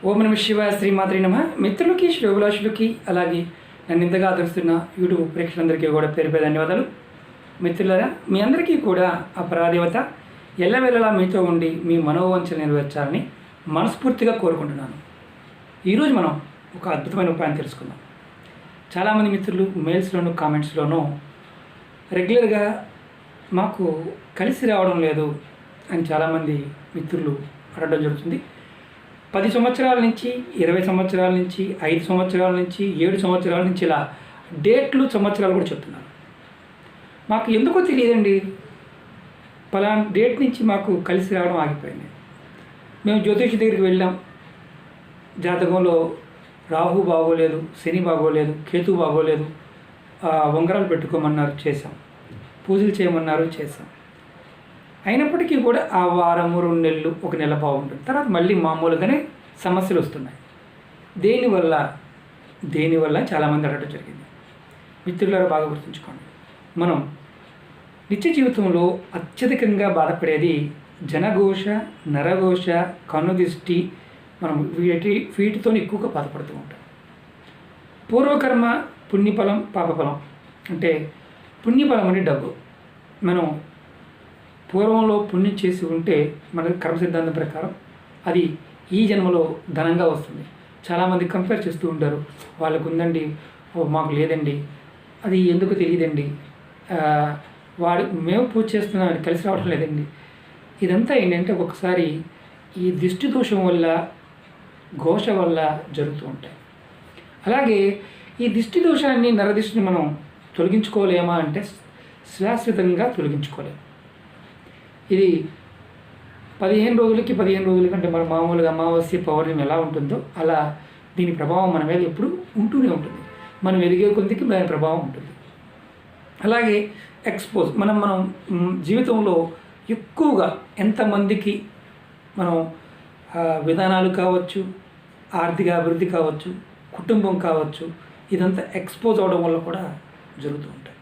ఓం నమ శివాయ, శ్రీమాత్రి నమ. మిత్రులకి, శ్రేయోభిలాషులకి, అలాగే నన్ను ఇంతగా ఆదరిస్తున్న యూట్యూబ్ ప్రేక్షకులందరికీ కూడా పేరు పేరు ధన్యవాదాలు. మిత్రులారా, మీ అందరికీ కూడా ఆ పరాదేవత ఎల్లవేళలా మీతో ఉండి మీ మనోవంచన నెరవేర్చాలని మనస్ఫూర్తిగా కోరుకుంటున్నాను. ఈరోజు మనం ఒక అద్భుతమైన ఉపాయం తెలుసుకుందాం. చాలామంది మిత్రులు మెయిల్స్లోనూ కామెంట్స్లోనూ రెగ్యులర్గా మాకు కలిసి రావడం లేదు అని చాలామంది మిత్రులు అడగడం జరుగుతుంది. 10 సంవత్సరాల నుంచి, 20 సంవత్సరాల నుంచి, 5 సంవత్సరాల నుంచి, 7 సంవత్సరాల నుంచి ఇలా డేట్లు, సంవత్సరాలు కూడా చెప్తున్నారు. మాకు ఎందుకో తెలియదండి, పలానా డేట్ నుంచి మాకు కలిసి రావడం ఆగిపోయింది. మేము జ్యోతిషి దగ్గరికి వెళ్ళాం, జాతకంలో రాహు బాగోలేదు, శని బాగోలేదు, కేతు బాగోలేదు, ఉంగరాలు పెట్టుకోమన్నారు, చేసాం. పూజలు చేయమన్నారు, చేసాం. అయినప్పటికీ కూడా ఆ వారము, 2 నెలలు, 1 నెల బాగుంటుంది. తర్వాత మళ్ళీ మామూలుగానే సమస్యలు వస్తున్నాయి. దేనివల్ల చాలామంది అడగడం జరిగింది. మిత్రులారా, బాగా గుర్తుంచుకోండి, మనం నిత్య జీవితంలో అత్యధికంగా బాధపడేది జనఘోష, నరఘోష, కన్నుదిష్టి. మనం వీటితో ఎక్కువగా బాధపడుతూ ఉంటాం. పూర్వకర్మ, పుణ్యఫలం, పాపఫలం. అంటే పుణ్యఫలం అంటే డబ్బు. మనం పూర్వంలో పుణ్యం చేసి ఉంటే మన కర్మ సిద్ధాంతం ప్రకారం అది ఈ జన్మలో ధనంగా వస్తుంది. చాలామంది కంపేర్ చేస్తూ ఉంటారు, వాళ్ళకు ఉందండి, మాకు లేదండి, అది ఎందుకు తెలియదండి, మేము పూజ చేస్తున్నాం, కలిసి రావడం లేదండి. ఇదంతా ఏంటంటే ఒక్కొక్కసారి ఈ దిష్టి దోషం వల్ల, ఘోష వల్ల జరుగుతూ ఉంటాయి. అలాగే ఈ దిష్టి దోషాన్ని, నరదిష్టిని మనం తొలగించుకోలేమా అంటే శాశ్వతంగా తొలగించుకోలేము. ఇది 15 రోజులకి 15 రోజుల కంటే మన మామూలుగా అమావాస్య, పౌర్ణమి ఎలా ఉంటుందో అలా దీని ప్రభావం మన మీద ఎప్పుడు ఉంటూనే ఉంటుంది. మనం ఎదిగే కొద్దికి దాని ప్రభావం ఉంటుంది. అలాగే ఎక్స్పోజ్, మనం జీవితంలో ఎక్కువగా ఎంతమందికి మనం విధానాలు కావచ్చు, ఆర్థిక అభివృద్ధి కావచ్చు, కుటుంబం కావచ్చు, ఇదంతా ఎక్స్పోజ్ అవడం వల్ల కూడా జరుగుతూ ఉంటాయి.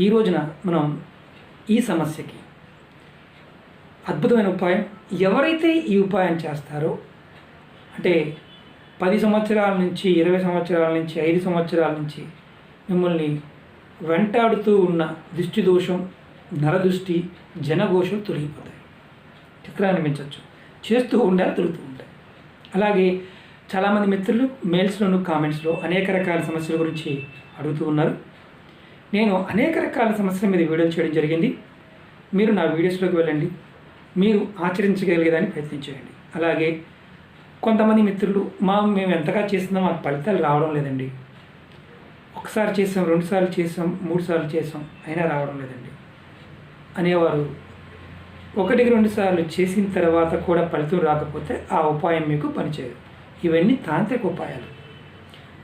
ఈ రోజున మనం ఈ సమస్యకి అద్భుతమైన ఉపాయం, ఎవరైతే ఈ ఉపాయం చేస్తారో, అంటే 10 సంవత్సరాల నుంచి, 20 సంవత్సరాల నుంచి, 5 సంవత్సరాల నుంచి మిమ్మల్ని వెంటాడుతూ ఉన్న దిష్టి దోషం, నరదృష్టి, జనఘోషం తొలగిపోతాయి. చిత్రాన్ని మించవచ్చు, చేస్తూ ఉండాలి, తొలుగుతూ ఉంటాయి. అలాగే చాలామంది మిత్రులు మెయిల్స్లోను, కామెంట్స్లో అనేక రకాల సమస్యల గురించి అడుగుతూ ఉన్నారు. నేను అనేక రకాల సమస్యల మీద వీడియోలు చేయడం జరిగింది. మీరు నా వీడియోస్లోకి వెళ్ళండి, మీరు ఆచరించగలిగేదాన్ని ప్రయత్నించేయండి. అలాగే కొంతమంది మిత్రులు, మేము ఎంతగా చేసినా మాకు ఫలితాలు రావడం లేదండి, ఒకసారి చేసాం, 2 సార్లు చేసాం, 3 సార్లు చేసాం, అయినా రావడం లేదండి అనేవారు. 1-2 సార్లు చేసిన తర్వాత కూడా ఫలితం రాకపోతే ఆ ఉపాయం మీకు పనిచేయదు. ఇవన్నీ తాంత్రిక ఉపాయాలు.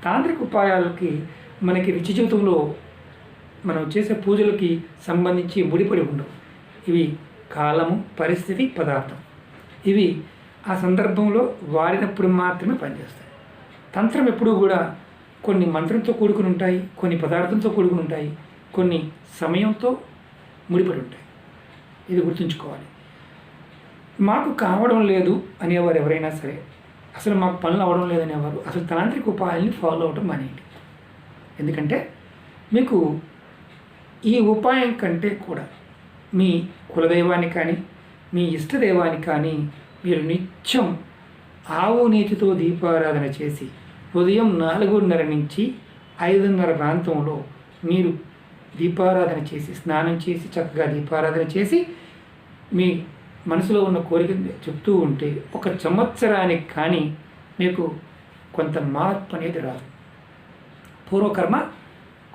తాంత్రిక ఉపాయాలకి మనకి నిత్య జీవితంలో మనం చేసే పూజలకి సంబంధించి ముడిపడి ఉండవు. ఇవి కాలము, పరిస్థితి, పదార్థం, ఇవి ఆ సందర్భంలో వాడినప్పుడు మాత్రమే పనిచేస్తాయి. తంత్రం ఎప్పుడూ కూడా కొన్ని మంత్రంతో కూడుకుని ఉంటాయి, కొన్ని పదార్థంతో కూడుకుని ఉంటాయి, కొన్ని సమయంతో ముడిపడి ఉంటాయి. ఇది గుర్తుంచుకోవాలి. మాకు కావడం లేదు అనేవారు ఎవరైనా సరే, అసలు మాకు పనులు అవ్వడం లేదనేవారు అసలు తాంత్రిక ఉపాయాల్ని ఫాలో అవడం మానేయండి. ఎందుకంటే మీకు ఈ ఉపాయం కంటే కూడా మీ కులదైవాన్ని కానీ, మీ ఇష్టదైవాన్ని కానీ మీరు నిత్యం ఆవు నీతితో దీపారాధన చేసి ఉదయం 4:30 నుంచి 5:30 ప్రాంతంలో మీరు దీపారాధన చేసి, స్నానం చేసి, చక్కగా దీపారాధన చేసి మీ మనసులో ఉన్న కోరికని చెప్తూ ఉంటే 1 సంవత్సరానికి కానీ మీకు కొంత మార్పు అనేది రాదు. పూర్వకర్మ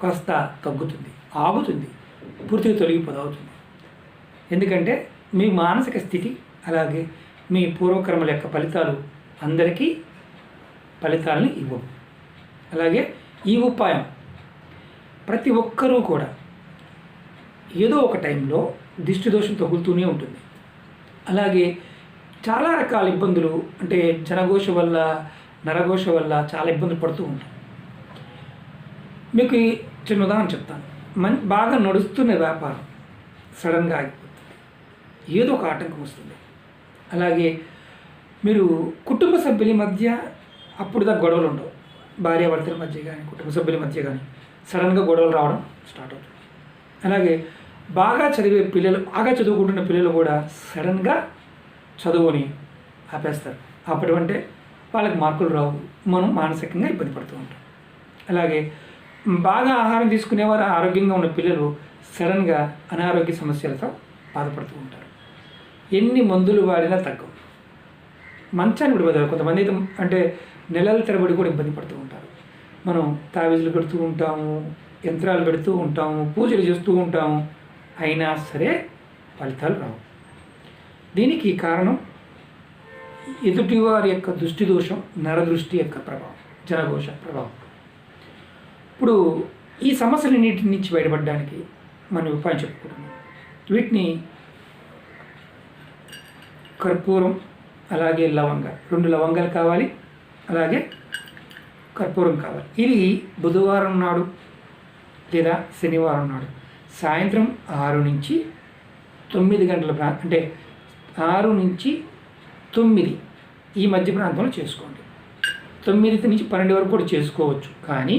కాస్త తగ్గుతుంది, ఆగుతుంది, పూర్తిగా తొలగిపోదవుతుంది. ఎందుకంటే మీ మానసిక స్థితి, అలాగే మీ పూర్వకర్మల యొక్క ఫలితాలు అందరికీ ఫలితాలని ఇవ్వవు. అలాగే ఈ ఉపాయం ప్రతి ఒక్కరూ కూడా ఏదో ఒక టైంలో దిష్టి దోషం తగులుతూనే ఉంటుంది. అలాగే చాలా రకాల ఇబ్బందులు, అంటే జనఘోష వల్ల, నరఘోష వల్ల చాలా ఇబ్బందులు పడుతూ ఉంటాం. మీకు చిన్న ఉదాహరణ చెప్తాను. బాగా నడుస్తున్న వ్యాపారం సడన్గా ఆగిపోతుంది, ఏదో ఒక ఆటంకం వస్తుంది. అలాగే మీరు కుటుంబ సభ్యుల మధ్య అప్పుడు దాకా గొడవలు ఉండవు. భార్యాభర్తల మధ్య కానీ కుటుంబ సభ్యుల మధ్య కానీ సడన్గా గొడవలు రావడం స్టార్ట్ అవుతుంది. అలాగే బాగా చదివే పిల్లలు, బాగా చదువుకుంటున్న పిల్లలు కూడా సడన్గా చదువుని ఆపేస్తారు. ఆపడం అంటే వాళ్ళకి మార్కులు రావు, మనం మానసికంగా ఇబ్బంది పడుతూ ఉంటాం. అలాగే బాగా ఆహారం తీసుకునేవారు ఆరోగ్యంగా ఉన్న పిల్లలు సడన్గా అనారోగ్య సమస్యలతో బాధపడుతూ ఉంటారు. ఎన్ని మందులు వాడినా తగ్గవు. మంచాన్ని కూడా బదులు కొంతమంది అయితే అంటే నెలల తరబడి కూడా ఇబ్బంది పడుతూ ఉంటారు. మనం తావీజులు పెడుతూ ఉంటాము, యంత్రాలు పెడుతూ ఉంటాము, పూజలు చేస్తూ ఉంటాము, అయినా సరే ఫలితాలు రావు. దీనికి కారణం ఎదుటివారి యొక్క దృష్టి దోషం, నరదృష్టి యొక్క ప్రభావం, జనఘోష ప్రభావం. ఇప్పుడు ఈ సమస్యలన్నిటి నుంచి బయటపడడానికి మనం ఉపాయం చెప్పుకుంటున్నాం. వీటిని కర్పూరం, అలాగే లవంగ, 2 లవంగాలు కావాలి, అలాగే కర్పూరం కావాలి. ఇది బుధవారం నాడు లేదా శనివారం నాడు సాయంత్రం 6 నుంచి 9 గంటల అంటే 6 నుంచి 9 ఈ మధ్య ప్రాంతంలో చేసుకోండి. 9 నుంచి 12 వరకు కూడా చేసుకోవచ్చు. కానీ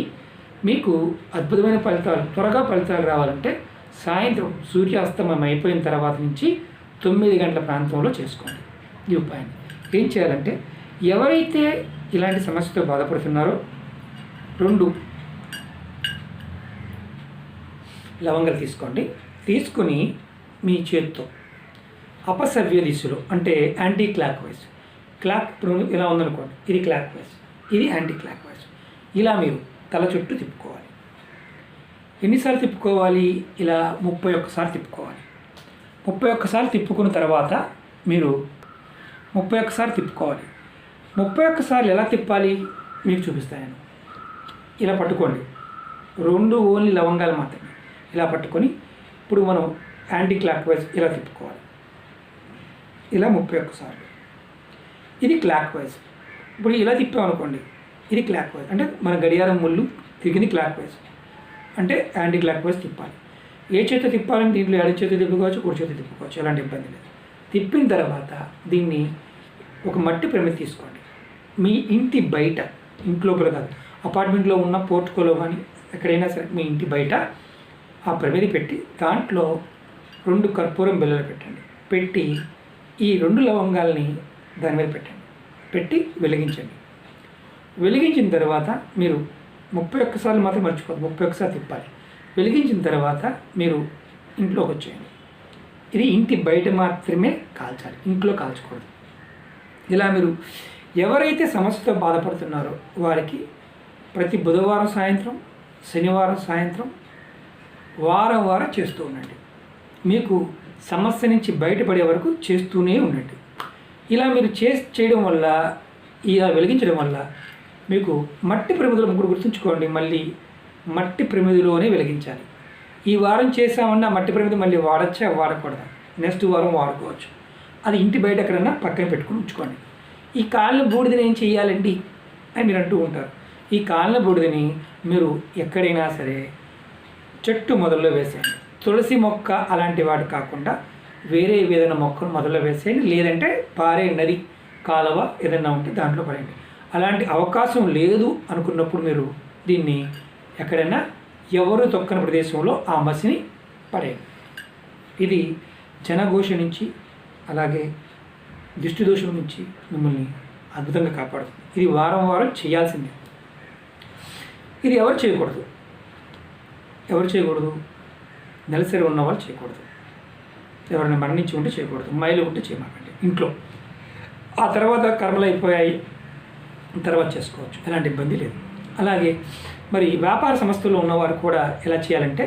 మీకు అద్భుతమైన ఫలితాలు, త్వరగా ఫలితాలు రావాలంటే సాయంత్రం సూర్యాస్తమయం అయిపోయిన తర్వాత నుంచి 9 గంటల ప్రాంతంలో చేసుకోండి ఈ ఉపాయాన్ని. ఏం చేయాలంటే ఎవరైతే ఇలాంటి సమస్యతో బాధపడుతున్నారో 2 లవంగాలు తీసుకోండి. తీసుకుని మీ చేత్తో అపసవ్య దిశలో అంటే యాంటీ క్లాక్ వైజ్, క్లాక్ ఇలా ఉందనుకోండి, ఇది క్లాక్ వైజ్, ఇది యాంటీ క్లాక్ వైజ్, ఇలా మీరు తల చుట్టూ తిప్పుకోవాలి. ఎన్నిసార్లు తిప్పుకోవాలి? ఇలా 31 సార్లు తిప్పుకోవాలి. 31 సార్లు తిప్పుకున్న తర్వాత మీరు 31 సార్లు తిప్పుకోవాలి. 31 సార్లు ఎలా తిప్పాలి మీకు చూపిస్తాను. ఇలా పట్టుకోండి, 2 ఓన్లీ లవంగాలు మాత్రమే. ఇలా పట్టుకొని ఇప్పుడు మనం యాంటీ క్లాక్ వైజ్ ఇలా తిప్పుకోవాలి. ఇలా 31 సార్లు. ఇది క్లాక్ వైజ్. ఇప్పుడు ఇలా తిప్పామనుకోండి, ఇది క్లాక్ వైజ్ అంటే మన గడియారం ముళ్ళు తిరిగింది క్లాక్ వైజ్, అంటే యాంటీ క్లాక్ వైజ్ తిప్పాలి. ఏ చేత తిప్పాలని దీంట్లో ఎడ చేతి తిప్పుకోవచ్చు, కుడి చేతి తిప్పుకోవచ్చు, ఎలాంటి ఇబ్బంది లేదు. తిప్పిన తర్వాత దీన్ని ఒక మట్టి ప్రమిద తీసుకోండి. మీ ఇంటి బయట, ఇంటి లోపల కాదు, అపార్ట్మెంట్లో ఉన్న పోర్టుకోలో కానీ ఎక్కడైనా సరే మీ ఇంటి బయట ఆ ప్రమిది పెట్టి దాంట్లో 2 కర్పూరం బిళ్ళలు పెట్టండి. పెట్టి ఈ 2 లవంగాల్ని దాని మీద పెట్టండి. పెట్టి వెలిగించండి. వెలిగించిన తర్వాత మీరు 31 సార్లు మాత్రం మర్చిపోదు, 31 సార్లు తిప్పాలి. వెలిగించిన తర్వాత మీరు ఇంట్లోకి వచ్చేయండి. ఇది ఇంటి బయట మాత్రమే కాల్చాలి, ఇంట్లో కాల్చకూడదు. ఇలా మీరు ఎవరైతే సమస్యతో బాధపడుతున్నారో వారికి ప్రతి బుధవారం సాయంత్రం, శనివారం సాయంత్రం, వారం చేస్తూ ఉండండి. మీకు సమస్య నుంచి బయటపడే వరకు చేస్తూనే ఉండండి. ఇలా మీరు చేయడం వల్ల, ఇలా వెలిగించడం వల్ల మీకు మట్టి ప్రమిదలు 3 గుర్తుంచుకోండి. మళ్ళీ మట్టి ప్రమిదిలోనే వెలిగించాలి. ఈ వారం చేసామన్నా మట్టి ప్రమిది మళ్ళీ వాడచ్చా, వాడకూడదా, నెక్స్ట్ వారం వాడుకోవచ్చు. అది ఇంటి బయట ఎక్కడన్నా పక్కన పెట్టుకుని ఉంచుకోండి. ఈ కాళ్ళ బూడిదని ఏం చేయాలండి అని మీరు అంటూ ఉంటారు. ఈ కాళ్ళ బూడిదని మీరు ఎక్కడైనా సరే చెట్టు మొదల్లో వేసేయండి. తులసి మొక్క అలాంటి వాటి కాకుండా వేరే ఏదైనా మొక్కను మొదల్లో వేసేయండి. లేదంటే పారే నది, కాలువ ఏదైనా ఉంటే దాంట్లో పడండి. అలాంటి అవకాశం లేదు అనుకున్నప్పుడు మీరు దీన్ని ఎక్కడైనా ఎవరు తొక్కని ప్రదేశంలో ఆ మసిని పడేయండి. ఇది జనఘోష నుంచి, అలాగే దిష్టి దోషం నుంచి మిమ్మల్ని అద్భుతంగా కాపాడుతుంది. ఇది వారం చేయాల్సిందే. ఇది ఎవరు చేయకూడదు? నెలసరి ఉన్నవాళ్ళు చేయకూడదు. ఎవరైనా మరణించి ఉంటే చేయకూడదు. మైలు ఉంటే చేయమాకండి ఇంట్లో. ఆ తర్వాత కర్మలు అయిపోయాయి, తర్వాత చేసుకోవచ్చు, ఎలాంటి ఇబ్బంది లేదు. అలాగే మరి వ్యాపార సంస్థలో ఉన్నవారు కూడా ఎలా చేయాలంటే,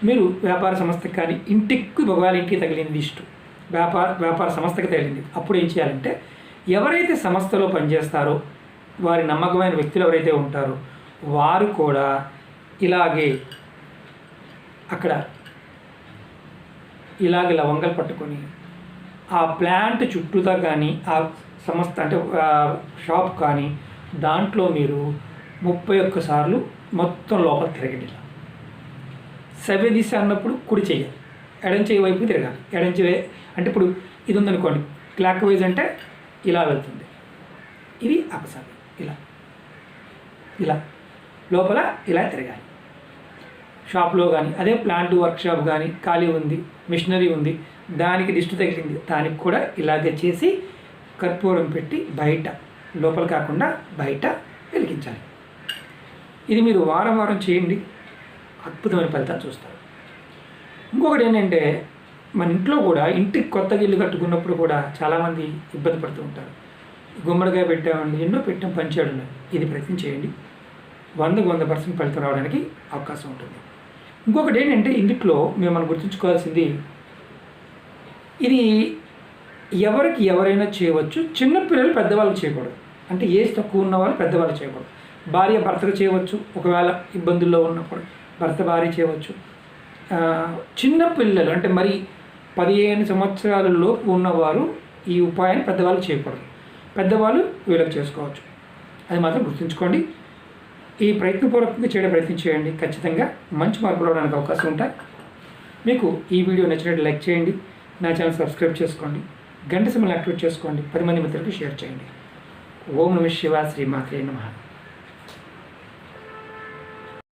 మీరు వ్యాపార సంస్థకి కానీ ఇంటికి ఒకవేళ ఇంటికి తగిలింది ఇష్టం, వ్యాపార సంస్థకి తగిలింది, అప్పుడు ఏం చేయాలంటే ఎవరైతే సంస్థలో పనిచేస్తారో వారి నమ్మకమైన వ్యక్తులు ఎవరైతే ఉంటారో వారు కూడా ఇలాగే అక్కడ ఇలాగే లవంగాలు పట్టుకొని ఆ ప్లాంట్ చుట్టూతా కానీ ఆ సంస్థ అంటే షాప్ కానీ దాంట్లో మీరు 31 సార్లు మొత్తం లోపల తిరగండి. ఇలా సవ్య దిశ అన్నప్పుడు కుడి చెయ్యి, ఎడం చెయ్యి వైపు తిరగాలి. ఎడం చెయ్యి అంటే ఇప్పుడు ఇది ఉందనుకోండి, క్లాక్ వైజ్ అంటే ఇలా వెళ్తుంది, ఇది అపసవ్యం. ఇలా లోపల ఇలా తిరగాలి. షాప్లో కానీ అదే ప్లాంట్ వర్క్షాప్ కానీ ఖాళీ ఉంది, మిషనరీ ఉంది, దానికి దిష్టి తగిలింది, దానికి కూడా ఇలాగే చేసి కర్పూరం పెట్టి బయట, లోపల కాకుండా బయట వెలిగించాలి. ఇది మీరు వారం చేయండి, అద్భుతమైన ఫలితాలు చూస్తారు. ఇంకొకటి ఏంటంటే, మన ఇంట్లో కూడా ఇంటికి కొత్తగా ఇల్లు కట్టుకున్నప్పుడు కూడా చాలామంది ఇబ్బంది పడుతూ ఉంటారు. గుమ్మడికాయ పెట్టామండి, ఎన్నో పెట్టాం, పంచాడు. ఇది ప్రయత్నం చేయండి, 100% ఫలితం రావడానికి అవకాశం ఉంటుంది. ఇంకొకటి ఏంటంటే, ఇంట్లో మనం గుర్తుంచుకోవాల్సింది, ఇది ఎవరైనా చేయవచ్చు. చిన్నపిల్లలు పెద్దవాళ్ళు చేయకూడదు. అంటే ఏజ్ తక్కువ ఉన్న వాళ్ళు పెద్దవాళ్ళు చేయకూడదు. భార్య భర్తకు చేయవచ్చు, ఒకవేళ ఇబ్బందుల్లో ఉన్నప్పుడు భర్త భార్య చేయవచ్చు. చిన్నపిల్లలు అంటే మరి 15 సంవత్సరాల లోపు ఉన్నవారు ఈ ఉపాయాన్ని పెద్దవాళ్ళు చేయకూడదు. పెద్దవాళ్ళు వీళ్ళకి చేసుకోవచ్చు. అది మాత్రం గుర్తుంచుకోండి. ఈ ప్రయత్నపూర్వకంగా చేయడం ప్రయత్నం చేయండి. ఖచ్చితంగా మంచి మార్పులు రావడానికి అవకాశం ఉంటాయి. మీకు ఈ వీడియో నచ్చినట్టు లైక్ చేయండి, నా ఛానల్ సబ్స్క్రైబ్ చేసుకోండి, గంట సింబల్ యాక్టివేట్ చేసుకోండి, 10 మంది మిత్రులకు షేర్ చేయండి. ఓం నమః శివాయ, శ్రీమాత్రే నమః.